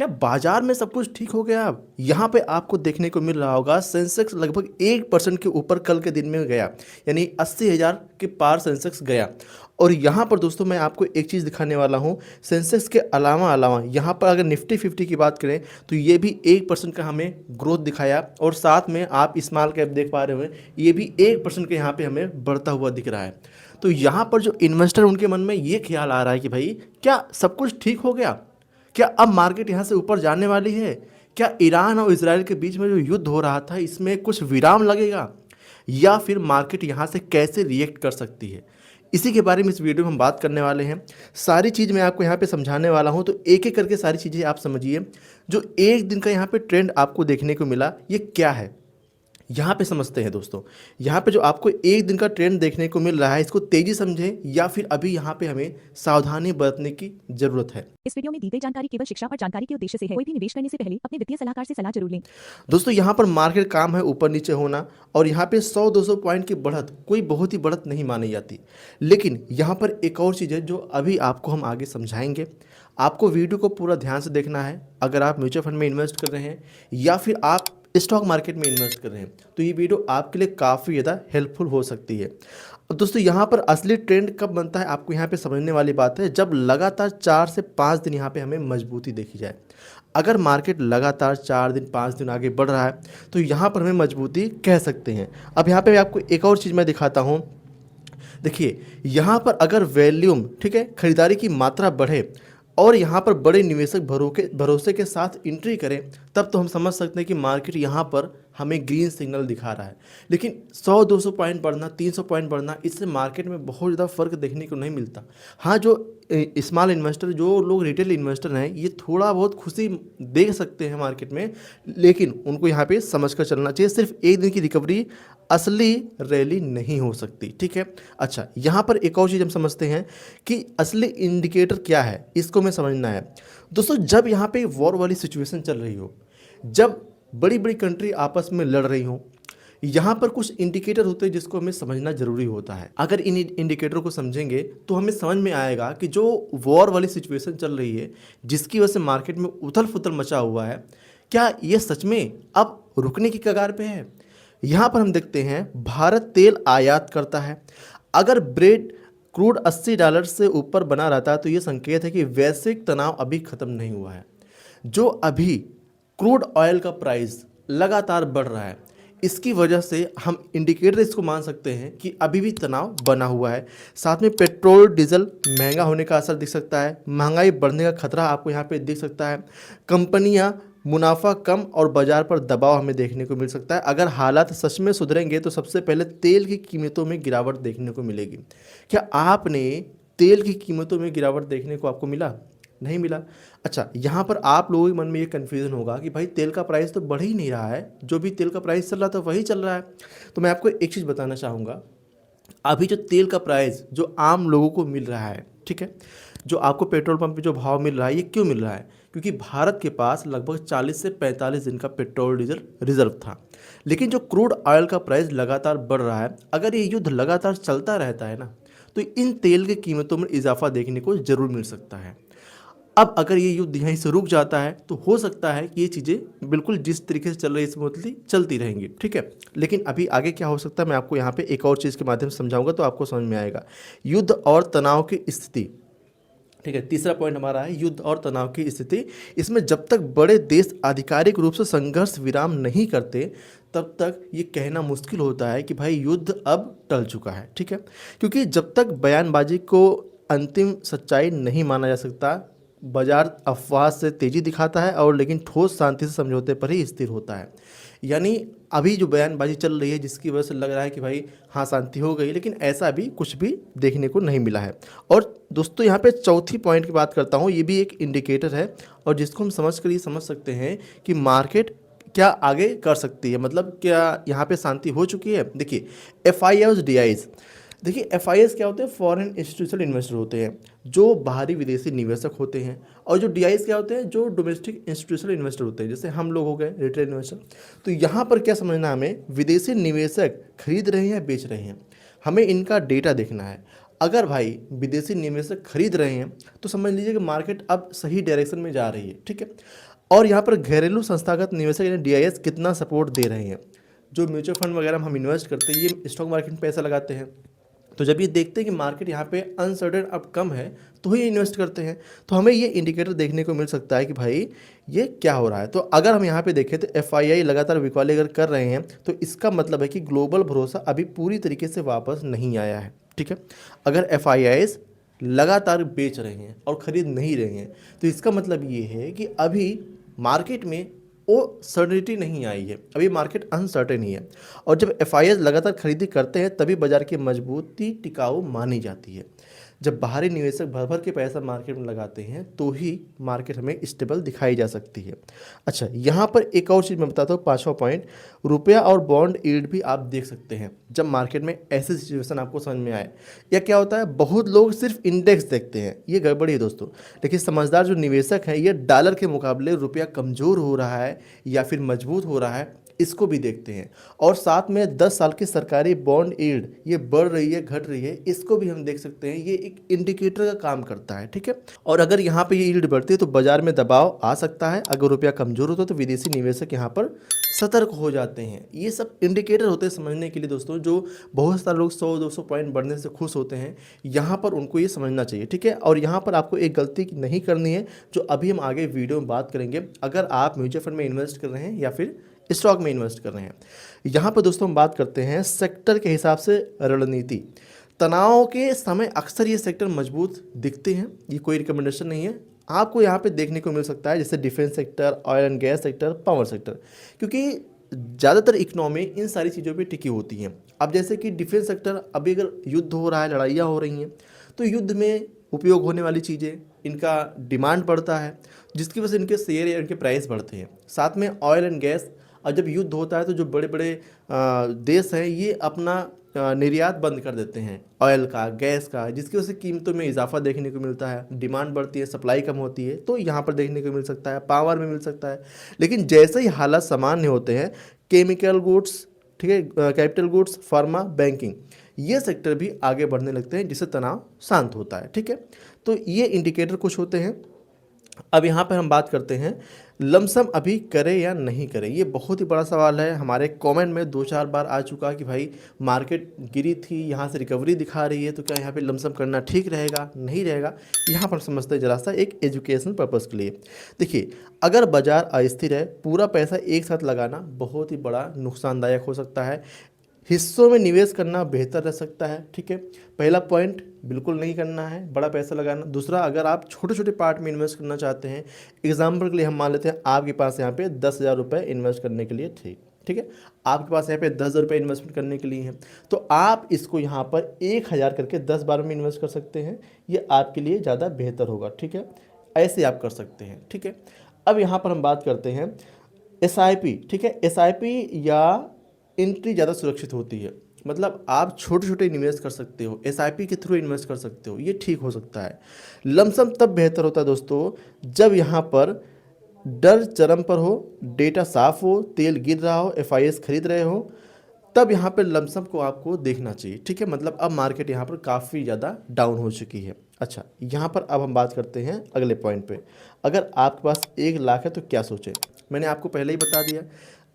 क्या बाजार में सब कुछ ठीक हो गया? अब यहाँ पे आपको देखने को मिल रहा होगा सेंसेक्स लगभग 1% के ऊपर कल के दिन में गया, यानी 80,000 के पार सेंसेक्स गया। और यहाँ पर दोस्तों मैं आपको एक चीज़ दिखाने वाला हूँ। सेंसेक्स के अलावा अलावा यहाँ पर अगर निफ्टी 50 की बात करें तो ये भी 1% का हमें ग्रोथ दिखाया, और साथ में आप स्मॉल कैप देख पा रहे हो, ये भी 1% के यहाँ पे हमें बढ़ता हुआ दिख रहा है। तो यहाँ पर जो इन्वेस्टर, उनके मन में ये ख्याल आ रहा है कि भाई क्या सब कुछ ठीक हो गया? क्या अब मार्केट यहाँ से ऊपर जाने वाली है? क्या ईरान और इजराइल के बीच में जो युद्ध हो रहा था इसमें कुछ विराम लगेगा, या फिर मार्केट यहाँ से कैसे रिएक्ट कर सकती है? इसी के बारे में इस वीडियो में हम बात करने वाले हैं। सारी चीज़ मैं आपको यहाँ पे समझाने वाला हूँ, तो एक एक करके सारी चीज़ें आप समझिए। जो एक दिन का यहाँ पे ट्रेंड आपको देखने को मिला, ये क्या है यहाँ पे समझते हैं दोस्तों। यहाँ पे जो आपको एक दिन का ट्रेंड देखने को मिल रहा है, इसको तेजी समझें या फिर अभी यहाँ पे हमें सावधानी बरतने की जरूरत है। इस वीडियो में दी गई जानकारी केवल शिक्षा और जानकारी के उद्देश्य से है। कोई भी निवेश करने से पहले अपने वित्तीय सलाहकार से सलाह जरूर लें। दोस्तों यहाँ पर मार्केट काम है ऊपर नीचे होना, और यहाँ पे 100-200 पॉइंट की बढ़त कोई बहुत ही बढ़त नहीं मानी जाती। लेकिन यहाँ पर एक और चीज़ है जो अभी आपको हम आगे समझाएंगे। आपको वीडियो को पूरा ध्यान से देखना है। अगर आप म्यूचुअल फंड में इन्वेस्ट कर रहे हैं या फिर आप स्टॉक मार्केट में इन्वेस्ट कर रहे हैं, तो ये वीडियो आपके लिए काफ़ी ज़्यादा हेल्पफुल हो सकती है। दोस्तों यहाँ पर असली ट्रेंड कब बनता है, आपको यहाँ पे समझने वाली बात है, जब लगातार 4 से 5 दिन यहाँ पे हमें मजबूती देखी जाए। अगर मार्केट लगातार 4 दिन 5 दिन आगे बढ़ रहा है तो यहाँ पर हमें मजबूती कह सकते हैं। अब यहाँ पे आपको एक और चीज़ मैं दिखाता हूँ। देखिए यहाँ पर अगर वैल्यूम, ठीक है, खरीदारी की मात्रा बढ़े और यहाँ पर बड़े निवेशक भरोसे के साथ एंट्री करें, तब तो हम समझ सकते हैं कि मार्केट यहाँ पर हमें ग्रीन सिग्नल दिखा रहा है। लेकिन 100-200 पॉइंट बढ़ना, 300 पॉइंट बढ़ना, इससे मार्केट में बहुत ज़्यादा फर्क देखने को नहीं मिलता। हाँ, जो स्मॉल इन्वेस्टर, जो लोग रिटेल इन्वेस्टर हैं, ये थोड़ा बहुत खुशी देख सकते हैं मार्केट में, लेकिन उनको यहाँ पे समझ कर चलना चाहिए। सिर्फ एक दिन की रिकवरी असली रैली नहीं हो सकती, ठीक है। अच्छा, यहाँ पर एक और चीज़ हम समझते हैं कि असली इंडिकेटर क्या है, इसको हमें समझना है। दोस्तों जब यहाँ पे वॉर वाली सिचुएशन चल रही हो, जब बड़ी बड़ी कंट्री आपस में लड़ रही हो, यहाँ पर कुछ इंडिकेटर होते हैं जिसको हमें समझना जरूरी होता है। अगर इन इंडिकेटर को समझेंगे तो हमें समझ में आएगा कि जो वॉर वाली सिचुएशन चल रही है, जिसकी वजह से मार्केट में उथल पुथल मचा हुआ है, क्या ये सच में अब रुकने की कगार पे है? यहाँ पर हम देखते हैं भारत तेल आयात करता है। अगर ब्रेड क्रूड $80 से ऊपर बना रहता है तो ये संकेत है कि वैश्विक तनाव अभी ख़त्म नहीं हुआ है। जो अभी क्रूड ऑयल का प्राइस लगातार बढ़ रहा है, इसकी वजह से हम इंडिकेटर इसको मान सकते हैं कि अभी भी तनाव बना हुआ है। साथ में पेट्रोल डीजल महंगा होने का असर दिख सकता है, महंगाई बढ़ने का खतरा आपको यहाँ पे दिख सकता है, कंपनियां मुनाफा कम और बाजार पर दबाव हमें देखने को मिल सकता है। अगर हालात सच में सुधरेंगे तो सबसे पहले तेल की कीमतों में गिरावट देखने को मिलेगी। क्या आपने तेल की कीमतों में गिरावट देखने को आपको मिला? नहीं मिला। अच्छा, यहाँ पर आप लोगों के मन में ये कन्फ्यूज़न होगा कि भाई तेल का प्राइस तो बढ़ ही नहीं रहा है, जो भी तेल का प्राइस चल रहा था वही चल रहा है। तो मैं आपको एक चीज़ बताना चाहूँगा। अभी जो तेल का प्राइस जो आम लोगों को मिल रहा है, ठीक है, जो आपको पेट्रोल पंप पे जो भाव मिल रहा है, ये क्यों मिल रहा है? क्योंकि भारत के पास लगभग 40 से 45 दिन का पेट्रोल डीजल रिजर्व था। लेकिन जो क्रूड ऑयल का प्राइस लगातार बढ़ रहा है, अगर ये युद्ध लगातार चलता रहता है ना, तो इन तेल की कीमतों में इजाफा देखने को जरूर मिल सकता है। अब अगर ये युद्ध यहीं से रुक जाता है तो हो सकता है कि ये चीज़ें बिल्कुल जिस तरीके से चल रही है स्मूथली चलती रहेंगी, ठीक है। लेकिन अभी आगे क्या हो सकता है, मैं आपको यहाँ पे एक और चीज़ के माध्यम से समझाऊंगा तो आपको समझ में आएगा। युद्ध और तनाव की स्थिति, ठीक है, तीसरा पॉइंट हमारा है युद्ध और तनाव की स्थिति। इसमें जब तक बड़े देश आधिकारिक रूप से संघर्ष विराम नहीं करते, तब तक ये कहना मुश्किल होता है कि भाई युद्ध अब टल चुका है, ठीक है। क्योंकि जब तक बयानबाजी को अंतिम सच्चाई नहीं माना जा सकता, बाजार अफवाह से तेजी दिखाता है और लेकिन ठोस शांति से समझौते पर ही स्थिर होता है। यानी अभी जो बयानबाजी चल रही है जिसकी वजह से लग रहा है कि भाई हाँ शांति हो गई, लेकिन ऐसा अभी कुछ भी देखने को नहीं मिला है। और दोस्तों यहाँ पे चौथी पॉइंट की बात करता हूँ, ये भी एक इंडिकेटर है और जिसको हम समझ कर ये समझ सकते हैं कि मार्केट क्या आगे कर सकती है, मतलब क्या यहाँ पे शांति हो चुकी है। देखिए FIIs DIs, देखिए FIIs क्या होते हैं, फॉरेन इंस्टीट्यूशनल इन्वेस्टर होते हैं जो बाहरी विदेशी निवेशक होते हैं, और जो DIs क्या होते हैं, जो डोमेस्टिक इंस्टीट्यूशनल इन्वेस्टर होते हैं, जैसे हम लोग हो गए रिटेल इन्वेस्टर। तो यहाँ पर क्या समझना, हमें विदेशी निवेशक खरीद रहे हैं या बेच रहे हैं, हमें इनका डेटा देखना है। अगर भाई विदेशी निवेशक खरीद रहे हैं तो समझ लीजिए कि मार्केट अब सही डायरेक्शन में जा रही है, ठीक है। और यहाँ पर घरेलू संस्थागत निवेशक यानी डीआईएस कितना सपोर्ट दे रहे हैं। जो म्यूचुअल फंड वगैरह में हम इन्वेस्ट करते हैं, ये स्टॉक मार्केट में पैसा लगाते हैं, तो जब ये देखते हैं कि मार्केट यहाँ पे अनसर्टेन अब कम है तो ही इन्वेस्ट करते हैं। तो हमें ये इंडिकेटर देखने को मिल सकता है कि भाई ये क्या हो रहा है। तो अगर हम यहाँ पे देखें तो एफआईआई लगातार बिकवाली अगर कर रहे हैं तो इसका मतलब है कि ग्लोबल भरोसा अभी पूरी तरीके से वापस नहीं आया है। ठीक है, अगर एफआईआईज लगातार बेच रहे हैं और ख़रीद नहीं रहे हैं तो इसका मतलब ये है कि अभी मार्केट में वो सर्टिनिटी नहीं आई है, अभी मार्केट अनसर्टेन ही है। और जब एफआईआई लगातार खरीदी करते हैं तभी बाजार की मजबूती टिकाऊ मानी जाती है। जब बाहरी निवेशक भर भर के पैसा मार्केट में लगाते हैं तो ही मार्केट हमें स्टेबल दिखाई जा सकती है। अच्छा, यहाँ पर एक और चीज़ मैं बताता हूँ, 5वां पॉइंट, रुपया और बॉन्ड यील्ड भी आप देख सकते हैं जब मार्केट में ऐसी सिचुएशन आपको समझ में आए। या क्या होता है, बहुत लोग सिर्फ इंडेक्स देखते हैं, ये गड़बड़ी है दोस्तों। लेकिन समझदार जो निवेशक हैं ये डॉलर के मुकाबले रुपया कमज़ोर हो रहा है या फिर मजबूत हो रहा है इसको भी देखते हैं। और साथ में 10 साल की सरकारी बॉन्ड यील्ड ये बढ़ रही है घट रही है इसको भी हम देख सकते हैं, ये एक इंडिकेटर का काम करता है। ठीक है, और अगर यहाँ पे ये यील्ड बढ़ती है तो बाजार में दबाव आ सकता है, अगर रुपया कमजोर होता है तो विदेशी निवेशक यहाँ पर सतर्क हो जाते हैं। ये सब इंडिकेटर होते हैं समझने के लिए दोस्तों। जो बहुत सारे लोग 100-200 पॉइंट बढ़ने से खुश होते हैं, यहाँ पर उनको ये समझना चाहिए। ठीक है, और यहाँ पर आपको एक गलती नहीं करनी है जो अभी हम आगे वीडियो में बात करेंगे। अगर आप म्यूचुअल फंड में इन्वेस्ट कर रहे हैं या फिर स्टॉक में इन्वेस्ट कर रहे हैं, यहाँ पर दोस्तों हम बात करते हैं सेक्टर के हिसाब से रणनीति। तनाव के समय अक्सर ये सेक्टर मजबूत दिखते हैं, ये कोई रिकमेंडेशन नहीं है, आपको यहाँ पे देखने को मिल सकता है, जैसे defence sector, oil and gas sector, power sector, क्योंकि ज़्यादातर इकोनॉमी इन सारी चीज़ों पे टिकी होती हैं। अब जैसे कि डिफेंस सेक्टर, अभी अगर युद्ध हो रहा है, लड़ाइयाँ हो रही हैं, तो युद्ध में उपयोग होने वाली चीज़ें इनका डिमांड बढ़ता है, जिसकी वजह से इनके शेयर या इनके प्राइस बढ़ते हैं। साथ में ऑयल एंड गैस, और जब युद्ध होता है तो जो बड़े बड़े देश हैं ये अपना निर्यात बंद कर देते हैं ऑयल का, गैस का, जिसकी वजह से कीमतों में इजाफा देखने को मिलता है, डिमांड बढ़ती है, सप्लाई कम होती है, तो यहाँ पर देखने को मिल सकता है, पावर में मिल सकता है। लेकिन जैसे ही हालात सामान्य होते हैं, केमिकल गुड्स, ठीक है, कैपिटल गुड्स, फार्मा, बैंकिंग, ये सेक्टर भी आगे बढ़ने लगते हैं, जिससे तनाव शांत होता है। ठीक है, तो ये इंडिकेटर कुछ होते हैं। अब यहाँ पर हम बात करते हैं लमसम अभी करें या नहीं करें। ये बहुत ही बड़ा सवाल है, हमारे कमेंट में 2-4 बार आ चुका कि भाई मार्केट गिरी थी, यहाँ से रिकवरी दिखा रही है, तो क्या यहाँ पे लमसम करना ठीक रहेगा नहीं रहेगा। यहाँ पर समझते हैं जरा सा एक एजुकेशन पर्पज़ के लिए। देखिए, अगर बाजार अस्थिर है, पूरा पैसा एक साथ लगाना बहुत ही बड़ा नुकसानदायक हो सकता है। हिस्सों में निवेश करना बेहतर रह सकता है। ठीक है, पहला पॉइंट बिल्कुल नहीं करना है बड़ा पैसा लगाना। दूसरा, अगर आप छोटे छोटे पार्ट में इन्वेस्ट करना चाहते हैं, एग्जाम्पल के लिए हम मान लेते हैं आपके पास यहाँ पे 10,000 रुपये इन्वेस्ट करने के लिए, ठीक है, आपके पास यहाँ पे 10,000 रुपये इन्वेस्टमेंट करने के लिए हैं, तो आप इसको यहाँ पर 1,000 करके 10 बार में इन्वेस्ट कर सकते हैं। ये आपके लिए ज़्यादा बेहतर होगा। ठीक है, ऐसे आप कर सकते हैं। ठीक है, अब यहाँ पर हम बात करते हैं SIP। ठीक है, SIP या एंट्री ज़्यादा सुरक्षित होती है, मतलब आप छोटे छोटे इन्वेस्ट कर सकते हो, SIP के थ्रू इन्वेस्ट कर सकते हो, ये ठीक हो सकता है। लमसम तब बेहतर होता है दोस्तों जब यहाँ पर डर चरम पर हो, डेटा साफ हो, तेल गिर रहा हो, FIS खरीद रहे हो, तब यहाँ पर लमसम को आपको देखना चाहिए। ठीक है, मतलब अब मार्केट यहाँ पर काफ़ी ज़्यादा डाउन हो चुकी है। अच्छा, यहाँ पर अब हम बात करते हैं अगले पॉइंट पे। अगर आपके पास 1 लाख है तो क्या सोचें, मैंने आपको पहले ही बता दिया।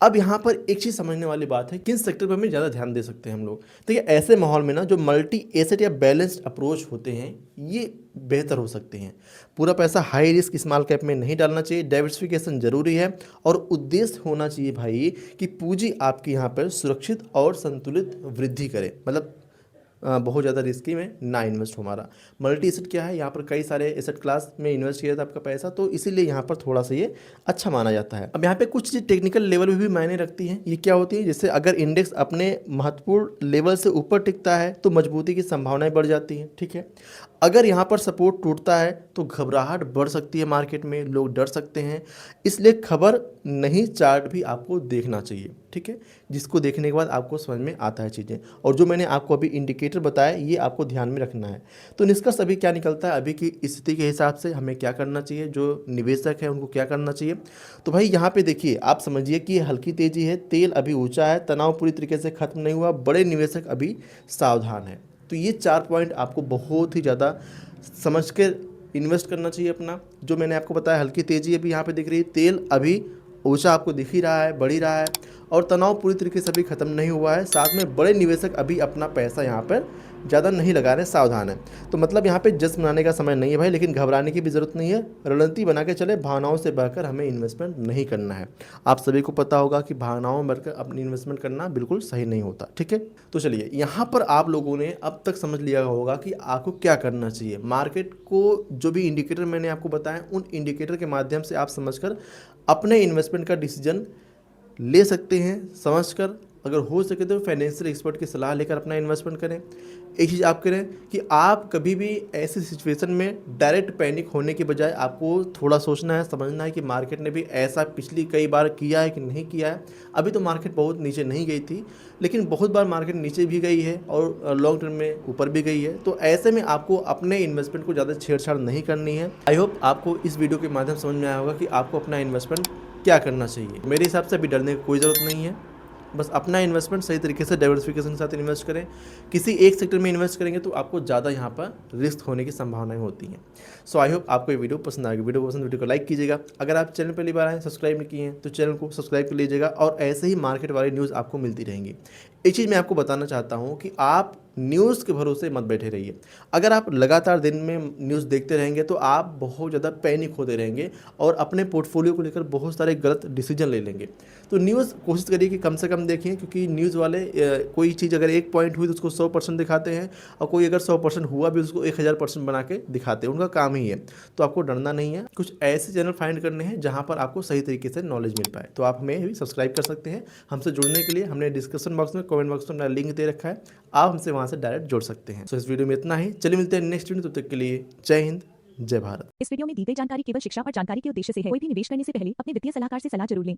अब यहाँ पर एक चीज़ समझने वाली बात है, किन सेक्टर पर हमें ज़्यादा ध्यान दे सकते हैं हम लोग। तो ये ऐसे माहौल में ना जो मल्टी एसेट या बैलेंस्ड अप्रोच होते हैं ये बेहतर हो सकते हैं। पूरा पैसा हाई रिस्क स्मॉल कैप में नहीं डालना चाहिए, डाइवर्सिफिकेशन जरूरी है, और उद्देश्य होना चाहिए भाई कि पूंजी आपकी यहाँ पर सुरक्षित और संतुलित वृद्धि करे, मतलब बहुत ज़्यादा रिस्की में ना इन्वेस्ट हो। हमारा मल्टी एसेट क्या है, यहाँ पर कई सारे एसेट क्लास में इन्वेस्ट किया था आपका पैसा, तो इसीलिए यहाँ पर थोड़ा सा ये अच्छा माना जाता है। अब यहाँ पे कुछ चीज़ टेक्निकल लेवल में भी मायने रखती हैं। ये क्या होती है, जैसे अगर इंडेक्स अपने महत्वपूर्ण लेवल से ऊपर टिकता है तो मजबूती की संभावनाएं बढ़ जाती हैं। ठीक है, अगर यहाँ पर सपोर्ट टूटता है तो घबराहट बढ़ सकती है, मार्केट में लोग डर सकते हैं, इसलिए खबर नहीं चार्ट भी आपको देखना चाहिए। ठीक है, जिसको देखने के बाद आपको समझ में आता है चीज़ें, और जो मैंने आपको अभी इंडिकेटर बताया ये आपको ध्यान में रखना है। तो निष्कर्ष अभी क्या निकलता है, अभी की स्थिति के हिसाब से हमें क्या करना चाहिए, जो निवेशक है उनको क्या करना चाहिए। तो भाई यहाँ पे देखिए, आप समझिए कि हल्की तेजी है, तेल अभी ऊँचा है, तनाव पूरी तरीके से खत्म नहीं हुआ, बड़े निवेशक अभी सावधान है। तो ये 4 पॉइंट आपको बहुत ही ज़्यादा समझ कर इन्वेस्ट करना चाहिए अपना। जो मैंने आपको बताया हल्की तेज़ी अभी यहाँ पे दिख रही है, तेल अभी ऊंचा आपको दिख ही रहा है, बढ़ ही रहा है और तनाव पूरी तरीके से अभी ख़त्म नहीं हुआ है। साथ में बड़े निवेशक अभी अपना पैसा यहाँ पर ज़्यादा नहीं लगा रहे, सावधान है। तो मतलब यहाँ पे जश्न मनाने का समय नहीं है भाई, लेकिन घबराने की भी ज़रूरत नहीं है। रणनीति बना के चले, भावनाओं से बहकर हमें इन्वेस्टमेंट नहीं करना है। आप सभी को पता होगा कि भावनाओं में बढ़कर अपनी इन्वेस्टमेंट करना बिल्कुल सही नहीं होता, ठीक है। तो चलिए, यहाँ पर आप लोगों ने अब तक समझ लिया होगा कि आपको क्या करना चाहिए। मार्केट को जो भी इंडिकेटर मैंने आपको बताया, उन इंडिकेटर के माध्यम से आप समझकर अपने इन्वेस्टमेंट का डिसीजन ले सकते हैं। समझकर अगर हो सके तो फाइनेंशियल एक्सपर्ट की सलाह लेकर अपना इन्वेस्टमेंट करें। एक चीज़ आप करें कि आप कभी भी ऐसी सिचुएशन में डायरेक्ट पैनिक होने के बजाय आपको थोड़ा सोचना है, समझना है कि मार्केट ने भी ऐसा पिछली कई बार किया है कि नहीं किया है। अभी तो मार्केट बहुत नीचे नहीं गई थी, लेकिन बहुत बार मार्केट नीचे भी गई है और लॉन्ग टर्म में ऊपर भी गई है। तो ऐसे में आपको अपने इन्वेस्टमेंट को ज़्यादा छेड़छाड़ नहीं करनी है। आई होप आपको इस वीडियो के माध्यम से समझ में आया होगा कि आपको अपना इन्वेस्टमेंट क्या करना चाहिए। मेरे हिसाब से अभी डरने की कोई ज़रूरत नहीं है। बस अपना इन्वेस्टमेंट सही तरीके से डाइवर्सिफिकेशन के साथ इन्वेस्ट करें। किसी एक सेक्टर में इन्वेस्ट करेंगे तो आपको ज़्यादा यहाँ पर रिस्क होने की संभावनाएं होती हैं। सो आई होप आपको ये वीडियो पसंद आएगी। वीडियो पसंद, वीडियो को लाइक कीजिएगा। अगर आप चैनल पहली बार आए, सब्सक्राइब नहीं किए हैं तो चैनल को सब्सक्राइब कर लीजिएगा और ऐसे ही मार्केट वाली न्यूज़ आपको मिलती रहेंगी। एक चीज़ मैं आपको बताना चाहता हूँ कि आप न्यूज़ के भरोसे मत बैठे रहिए। अगर आप लगातार दिन में न्यूज़ देखते रहेंगे तो आप बहुत ज़्यादा पैनिक होते रहेंगे और अपने पोर्टफोलियो को लेकर बहुत सारे गलत डिसीजन ले लेंगे। तो न्यूज़ कोशिश करिए कि कम से कम देखिए, क्योंकि न्यूज़ वाले कोई चीज़ अगर 1 पॉइंट हुई तो उसको 100% दिखाते हैं और कोई अगर 100% हुआ भी उसको 1000% बना के दिखाते हैं। उनका काम ही है। तो आपको डरना नहीं है। कुछ ऐसे चैनल फाइंड करने हैं जहाँ पर आपको सही तरीके से नॉलेज मिल पाए। तो आप हमें भी सब्सक्राइब कर सकते हैं। हमसे जुड़ने के लिए हमने डिस्क्रिप्शन बॉक्स में, कमेंट बॉक्स में लिंक दे रखा है, आप हमसे वहाँ से डायरेक्ट जुड़ सकते हैं। तो इस वीडियो में इतना ही। चलिए मिलते हैं नेक्स्ट वीडियो, तब तक के लिए जय हिंद, जय भारत। इस वीडियो में दी गई जानकारी केवल शिक्षा और जानकारी के उद्देश्य से है। कोई भी निवेश करने से पहले अपने वित्तीय सलाहकार से सलाह जरूर लें।